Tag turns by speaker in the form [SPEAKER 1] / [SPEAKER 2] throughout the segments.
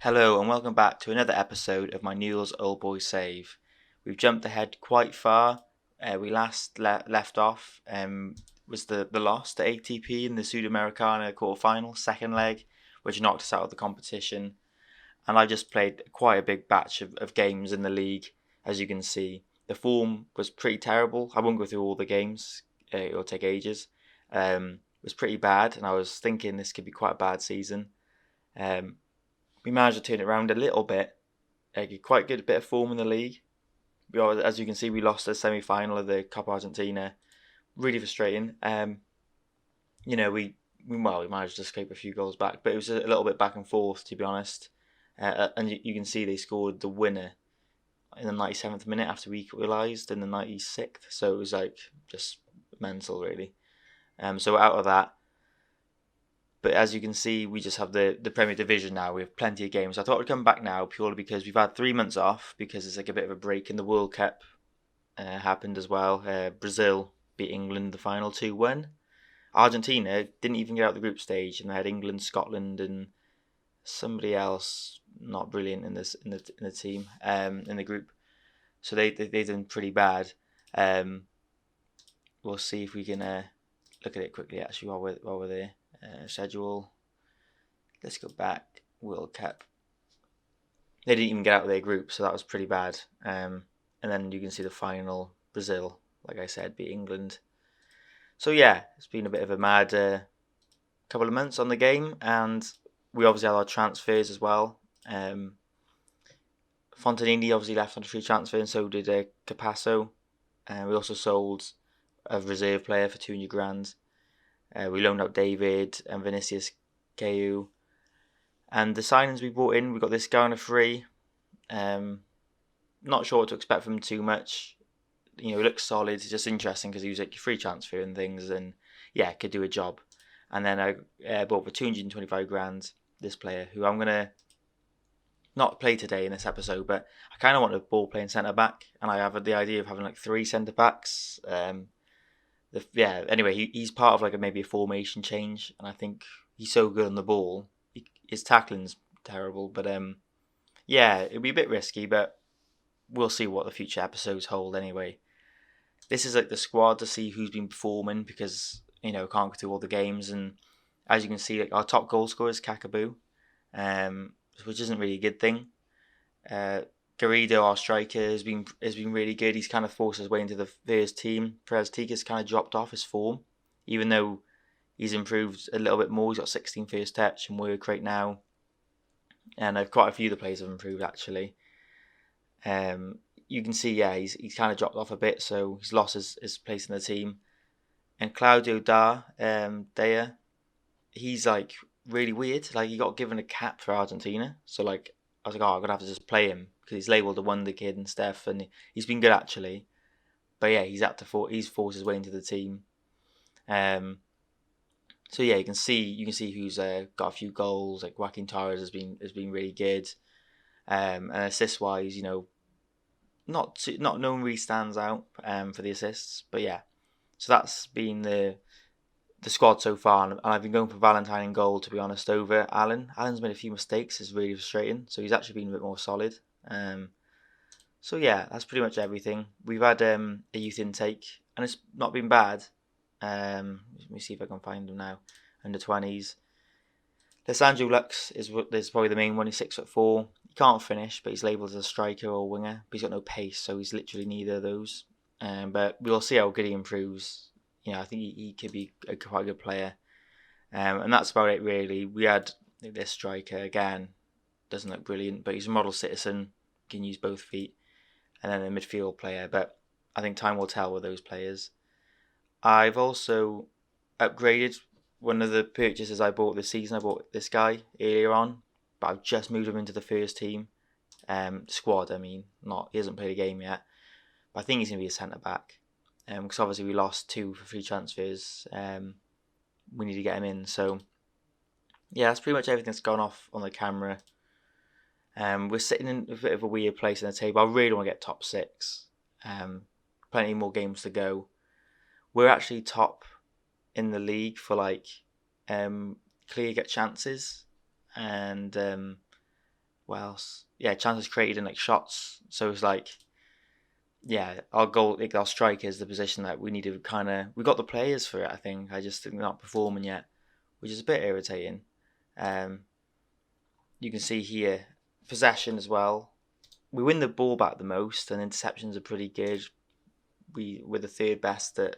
[SPEAKER 1] Hello and welcome back to another episode of my Newells Old Boy Save. We've jumped ahead quite far. We last left off was the loss to ATP in the Sudamericana quarterfinal, second leg, which knocked us out of the competition. And I just played quite a big batch of games in the league, as you can see. The form was pretty terrible. I won't go through all the games, it'll take ages. It was pretty bad, and I was thinking this could be quite a bad season. Um, we managed to turn it around a little bit, quite good bit of form in the league. As you can see, we lost the semi-final of the Cup Argentina. Really frustrating. We managed to escape a few goals back, but it was a little bit back and forth, to be honest. And you can see they scored the winner in the 97th minute after we equalised in the 96th. So it was like just mental, really. So out of that. But as you can see, we just have the Premier Division now. We have plenty of games. I thought I'd come back now purely because we've had 3 months off because it's like a bit of a break in the World Cup happened as well. Brazil beat England the final 2-1. Argentina didn't even get out the group stage, and they had England, Scotland, and somebody else not brilliant in the team in the group. So they done pretty bad. We'll see if we can look at it quickly actually while we're there. Schedule. Let's go back. World Cup. They didn't even get out of their group, so that was pretty bad. And then you can see the final. Brazil, like I said, beat England. So yeah, it's been a bit of a mad couple of months on the game, and we obviously had our transfers as well. Fontanini obviously left on a free transfer, and so did Capasso. We also sold a reserve player for 200 grand. We loaned out David and Vinicius KU. And the signings we brought in, we got this guy on a free. Not sure what to expect from him too much. He looks solid. It's just interesting because he was like free transfer and things, and yeah, could do a job. And then I bought for 225 grand this player, who I'm gonna not play today in this episode, but I kind of want a ball playing centre back, and I have the idea of having like 3 centre backs. Anyway, he's part of like maybe a formation change, and I think he's so good on the ball. His tackling's terrible, but it'd be a bit risky, but we'll see what the future episodes hold anyway. This is like the squad to see who's been performing because can't go through all the games, and as you can see, like our top goal scorer is Kakaboo, which isn't really a good thing. Garrido, our striker, has been really good. He's kind of forced his way into the first team. Perez Tica's kind of dropped off his form, even though he's improved a little bit more. He's got 16 first touch and work rate now, and quite a few of the players have improved actually. You can see, he's kind of dropped off a bit, so he's lost his place in the team. And Claudio Dea, he's like really weird. Like he got given a cap for Argentina, so like I was like, I'm gonna have to just play him because he's labelled a wonder kid and stuff, and he's been good actually. But yeah, he's forced his way into the team. So yeah, you can see who's got a few goals. Like Joaquin Torres has been really good. And assist wise, not no one really stands out for the assists, but yeah. So that's been the squad so far, and I've been going for Valentine in goal, to be honest, over Allen. Allen's made a few mistakes, it's really frustrating, so he's actually been a bit more solid. So yeah, that's pretty much everything. We've had a youth intake, and it's not been bad. Let me see if I can find him now. Under 20s. Lissandro Lux is probably the main one. He's 6'4". He can't finish, but he's labelled as a striker or winger. But he's got no pace, so he's literally neither of those. But we'll see how good he improves. I think he could be quite a good player. And that's about it really. We had this striker again. Doesn't look brilliant, but he's a model citizen. Can use both feet. And then a midfield player. But I think time will tell with those players. I've also upgraded one of the purchases I bought this season. I bought this guy earlier on, but I've just moved him into the first team squad. I mean, he hasn't played a game yet, but I think he's going to be a centre back. Because obviously we lost 2 for free transfers. We need to get him in. So yeah, that's pretty much everything that's gone off on the camera. We're sitting in a bit of a weird place in the table. I really want to get top 6. Plenty more games to go. We're actually top in the league for like clear get chances, and what else? Yeah, chances created and like shots. So it's like, yeah, our goal, like our striker is the position that we need to kind of. We got the players for it, I think. I just think they're not performing yet, which is a bit irritating. You can see here possession as well. We win the ball back the most, and interceptions are pretty good. We're the third best at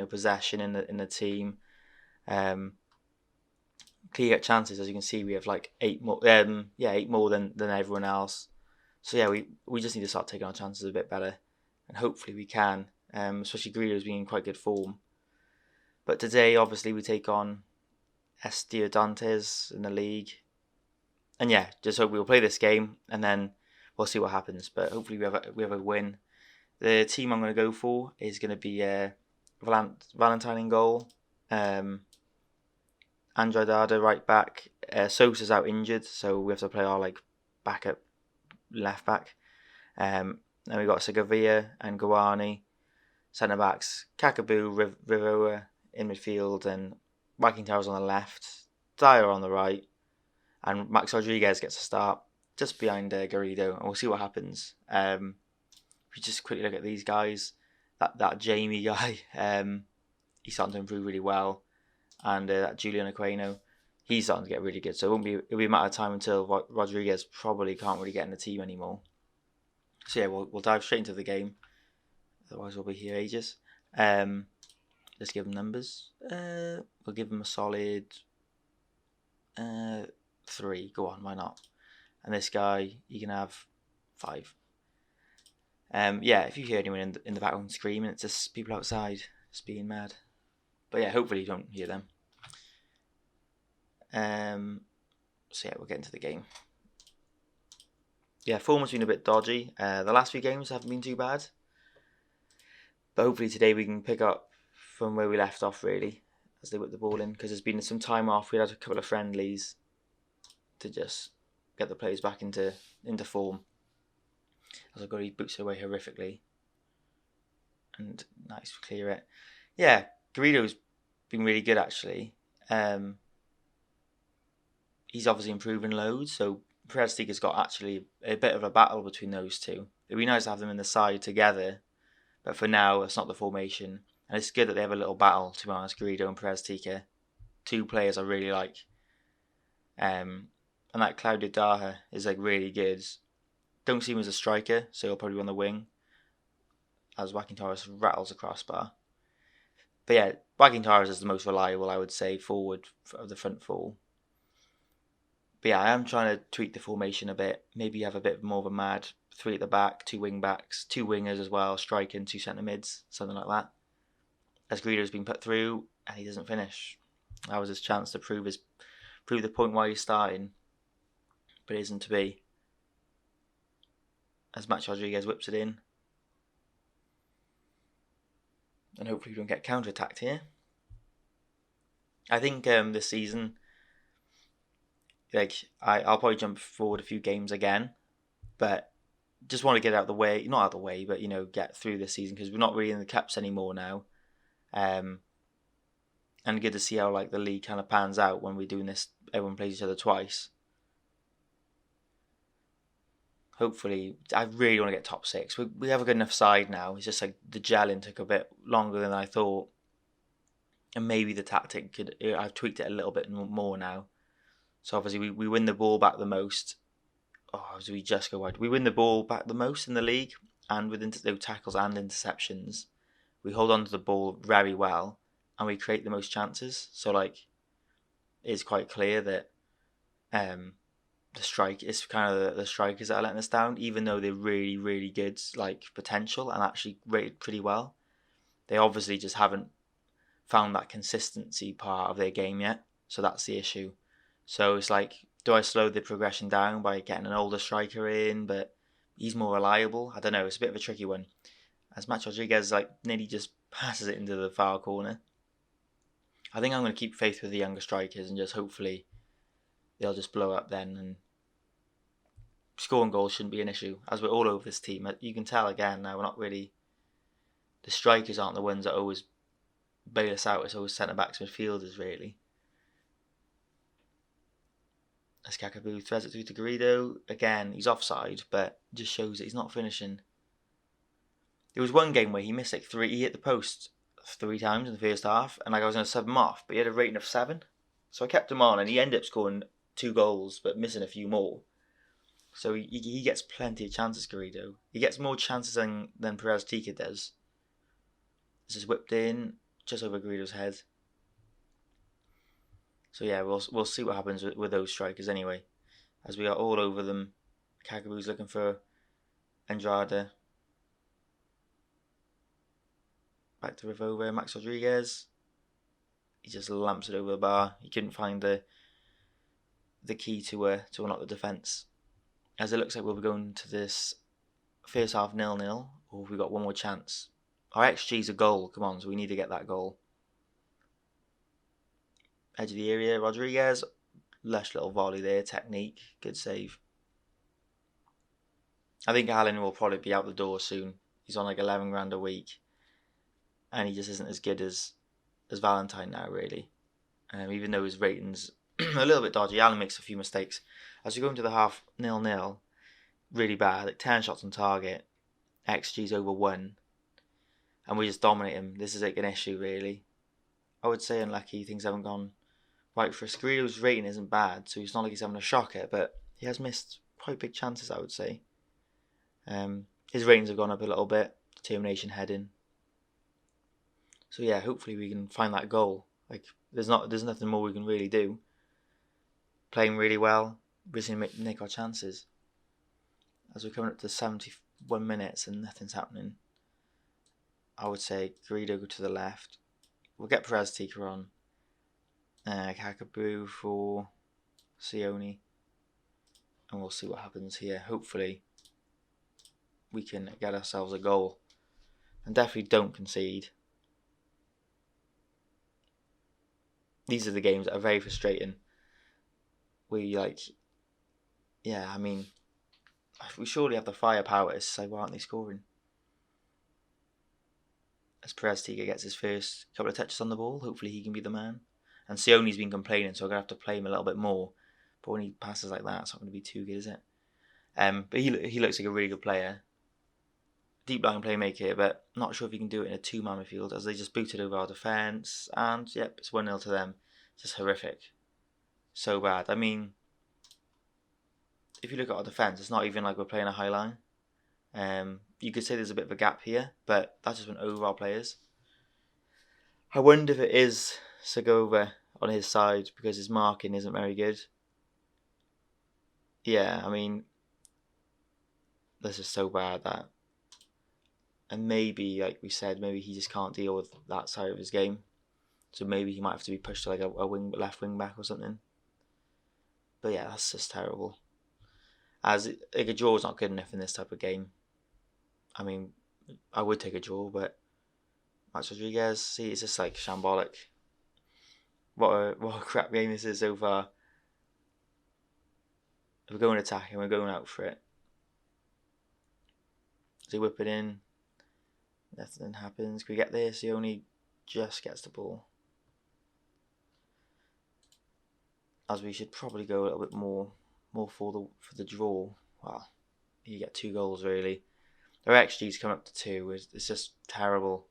[SPEAKER 1] possession in the team. Clear chances, as you can see, we have like 8 more. 8 more than everyone else. So yeah, we just need to start taking our chances a bit better, and hopefully we can. Especially Grealish being in quite good form. But today, obviously, we take on Estudiantes in the league, and yeah, just hope we'll play this game, and then we'll see what happens. But hopefully we have a win. The team I'm going to go for is going to be Valentine in goal, Andre Dada right back. Sosa's out injured, so we have to play our like backup left back. Then we got Segovia and Guarani, centre backs. Kakaboo, Rivera in midfield, and Joaquin Towers on the left. Dyer on the right, and Max Rodriguez gets a start just behind Garrido, and we'll see what happens. If we just quickly look at these guys, that Jamie guy, he's starting to improve really well, and that Julian Aquino, he's starting to get really good. So it'll be a matter of time until Rodriguez probably can't really get in the team anymore. So yeah, we'll dive straight into the game. Otherwise, we'll be here ages. Let's give them numbers. We'll give them a solid 3. Go on, why not? And this guy, you can have 5. If you hear anyone in the background screaming, it's just people outside just being mad. But yeah, hopefully you don't hear them. So yeah, we'll get into the game. Yeah, form has been a bit dodgy. The last few games haven't been too bad. But hopefully today we can pick up from where we left off, really, as they whip the ball in. Because there's been some time off. We had a couple of friendlies to just get the players back into form. As I've got his boots away horrifically. And nice to clear it. Yeah, Garrido's been really good, actually. He's obviously improving loads, so Perez-Tica's got actually a bit of a battle between those two. It'd be nice to have them in the side together, but for now, it's not the formation. And it's good that they have a little battle, to be honest, Garrido and Perez-Tica. 2 players I really like. And that Claudio Daha is like really good. Don't see him as a striker, so he'll probably be on the wing, as Joaquin Torres rattles the crossbar. But yeah, Joaquin Torres is the most reliable, I would say, forward of the front 4. But yeah, I am trying to tweak the formation a bit. Maybe have a bit more of a mad 3 at the back, 2 wing backs, 2 wingers as well, striking, 2 centre mids, something like that. As Grealish been put through and he doesn't finish. That was his chance to prove the point why he's starting, but it isn't to be. As Max Rodriguez whips it in, and hopefully we don't get counter-attacked here. I think this season, I'll probably jump forward a few games again, but just want to get out of the way, not out of the way, but get through this season, because we're not really in the cups anymore now, and good to see how the league kind of pans out when we're doing this. Everyone plays each other twice. Hopefully, I really want to get top 6. We have a good enough side now. It's just the gelling took a bit longer than I thought, and maybe the tactic I've tweaked it a little bit more now. So obviously we win the ball back the most. We just go wide. We win the ball back the most in the league, and with those tackles and interceptions, we hold on to the ball very well, and we create the most chances. So it's quite clear that the strike is kind of the strikers that are letting us down, even though they're really, really good potential and actually rated pretty well. They obviously just haven't found that consistency part of their game yet. So that's the issue. So it's do I slow the progression down by getting an older striker in, but he's more reliable? I don't know. It's a bit of a tricky one. As Max Rodriguez nearly just passes it into the far corner. I think I'm going to keep faith with the younger strikers and just hopefully they'll just blow up then, and scoring goals shouldn't be an issue. As we're all over this team, you can tell again now we're not really. The strikers aren't the ones that always bail us out. It's always centre backs, midfielders really. As Kakaboo threads it through to Garrido. Again, he's offside, but just shows that he's not finishing. There was one game where he missed like 3. He hit the post 3 times in the first half, and like I was going to sub him off, but he had a rating of 7. So I kept him on, and he ended up scoring 2 goals, but missing a few more. So he gets plenty of chances, Garrido. He gets more chances than Perez Tika does. This is whipped in, just over Garrido's head. So yeah, we'll see what happens with those strikers anyway. As we are all over them. Kakaboo's looking for Andrade. Back to Rivova, Max Rodriguez. He just lamps it over the bar. He couldn't find the key to unlock the defence. As it looks like we'll be going to this first half 0-0, or we've got one more chance. Our XG's a goal, come on, so we need to get that goal. Edge of the area, Rodriguez. Lush little volley there, technique, good save. I think Allen will probably be out the door soon. He's on like 11 grand a week. And he just isn't as good as Valentine now, really. Even though his rating's a little bit dodgy, Allen makes a few mistakes. As we go into the half 0-0, really bad, like 10 shots on target, XG's over 1, and we just dominate him. This is like an issue, really. I would say unlucky, things haven't gone right for us. Garrido's rating isn't bad, so it's not like he's having a shocker, but he has missed quite big chances, I would say. His ratings have gone up a little bit, determination heading. So yeah, hopefully we can find that goal. Like there's nothing more we can really do. Playing really well, we just need to make our chances. As we're coming up to 71 minutes and nothing's happening, I would say Garrido go to the left. We'll get Perez Tika on. Kakaboo for Sione. And we'll see what happens here. Hopefully we can get ourselves a goal. And definitely don't concede. These are the games that are very frustrating. We we surely have the firepower to say, why aren't they scoring? As Perez Tika gets his first couple of touches on the ball, hopefully he can be the man. And Sione's been complaining, so I'm going to have to play him a little bit more. But when he passes like that, it's not going to be too good, is it? But he looks like a really good player. Deep line playmaker, but not sure if he can do it in a 2-man midfield, as they just booted over our defence. And, yep, it's 1-0 to them. Just horrific. So bad. I mean, if you look at our defence, it's not even like we're playing a high line. You could say there's a bit of a gap here, but that just went over our players. I wonder if it is Segovia on his side because his marking isn't very good. Yeah, I mean, this is so bad that. And maybe, like we said, maybe he just can't deal with that side of his game. So maybe he might have to be pushed to like a left wing back or something. But yeah, that's just terrible. As like a draw is not good enough in this type of game. I mean, I would take a draw, but Max Rodriguez, see, it's just like shambolic. What a crap game this is so far. We're going attacking, we're going out for it. So whip it in. Nothing happens. Can we get this? He only just gets the ball. As we should probably go a little bit more for the draw. Well, you get 2 goals really. Their XG's come up to 2. It's just terrible.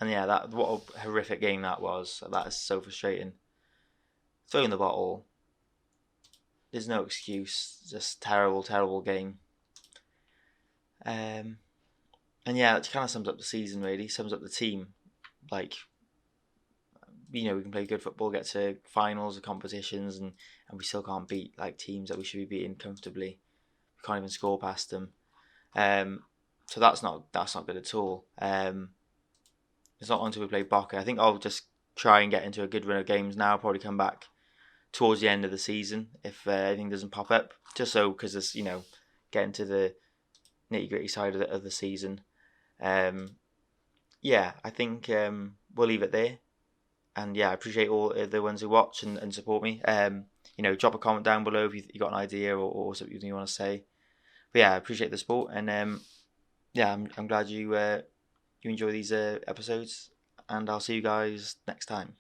[SPEAKER 1] And yeah, what a horrific game that was. That is so frustrating. Throwing the bottle. There's no excuse. Just terrible, terrible game. And yeah, it kind of sums up the season really. Sums up the team. Like, you know, we can play good football, get to finals of competitions, and we still can't beat like teams that we should be beating comfortably. We can't even score past them. So that's not good at all. It's not until we play Boca. I think I'll just try and get into a good run of games now. Probably come back towards the end of the season if anything doesn't pop up. Just so, because it's, you know, getting to the nitty gritty side of the season. Yeah, I think we'll leave it there. And yeah, I appreciate all the ones who watch and support me. You know, drop a comment down below if you got an idea or something you want to say. But yeah, I appreciate the support, and yeah, I'm glad you enjoy these episodes, and I'll see you guys next time.